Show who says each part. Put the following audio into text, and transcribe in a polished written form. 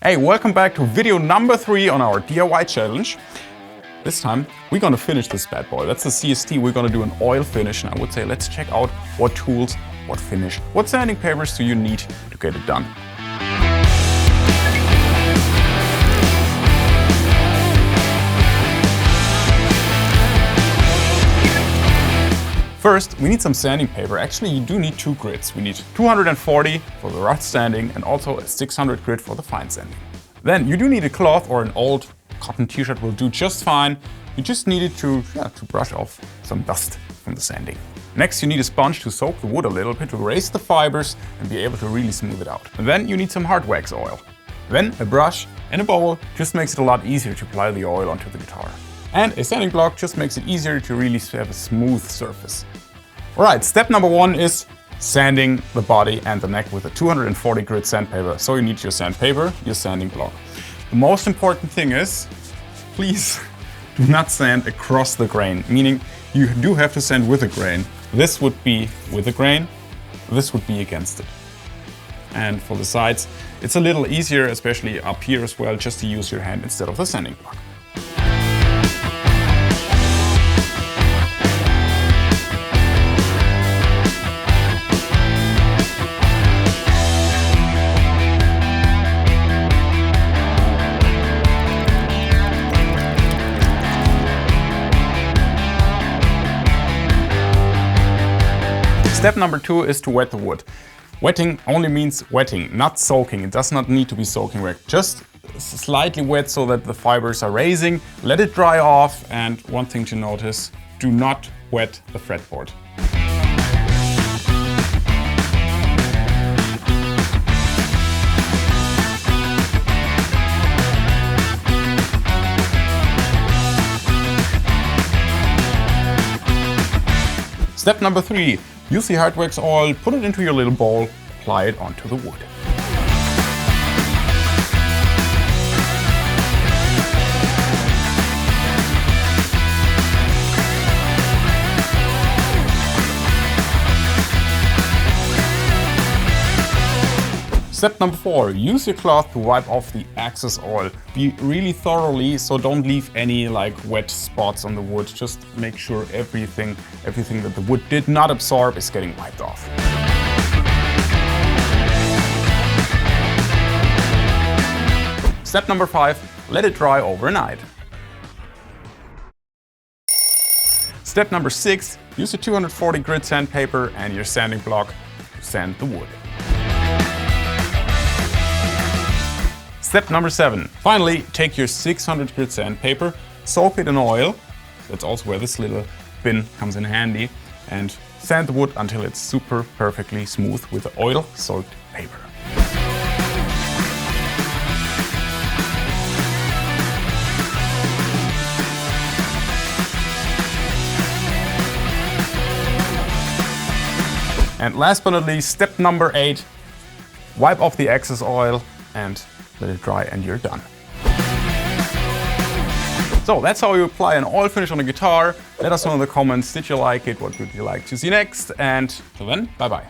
Speaker 1: Hey, welcome back to video number 3 on our DIY challenge. This time we're gonna finish this bad boy. That's the CST. We're gonna do an oil finish, and I would say let's check out what tools, what finish, what sanding papers do you need to get it done. First, we need some sanding paper. Actually, you do need 2 grids. We need 240 for the rough sanding and also a 600 grit for the fine sanding. Then you do need a cloth, or an old cotton t-shirt will do just fine. You just need it to brush off some dust from the sanding. Next, you need a sponge to soak the wood a little bit to erase the fibers and be able to really smooth it out. And then you need some HARDWAX oil. Then a brush and a bowl just makes it a lot easier to apply the oil onto the guitar. And a sanding block just makes it easier to really have a smooth surface. Alright, step number 1 is sanding the body and the neck with a 240 grit sandpaper. So you need your sandpaper, your sanding block. The most important thing is, please do not sand across the grain, meaning you do have to sand with a grain. This would be with a grain, this would be against it. And for the sides, it's a little easier, especially up here as well, just to use your hand instead of the sanding block. Step number 2 is to wet the wood. Wetting only means wetting, not soaking. It does not need to be soaking wet. Just slightly wet so that the fibers are raising. Let it dry off, and one thing to notice, do not wet the fretboard. Step number 3. Use the HARDWAX oil, put it into your little bowl, apply it onto the wood. Step number 4, use your cloth to wipe off the excess oil. Be really thoroughly, so don't leave any wet spots on the wood. Just make sure everything that the wood did not absorb is getting wiped off. Step number 5, let it dry overnight. Step number 6, use a 240 grit sandpaper and your sanding block to sand the wood. Step number 7. Finally, take your 600 grit sandpaper, soak it in oil, that's also where this little bin comes in handy, and sand the wood until it's super perfectly smooth with the oil-soaked paper. And last but not least, step number 8, wipe off the excess oil and let it dry, and you're done. So that's how you apply an oil finish on a guitar. Let us know in the comments, did you like it? What would you like to see next? And till then, bye bye.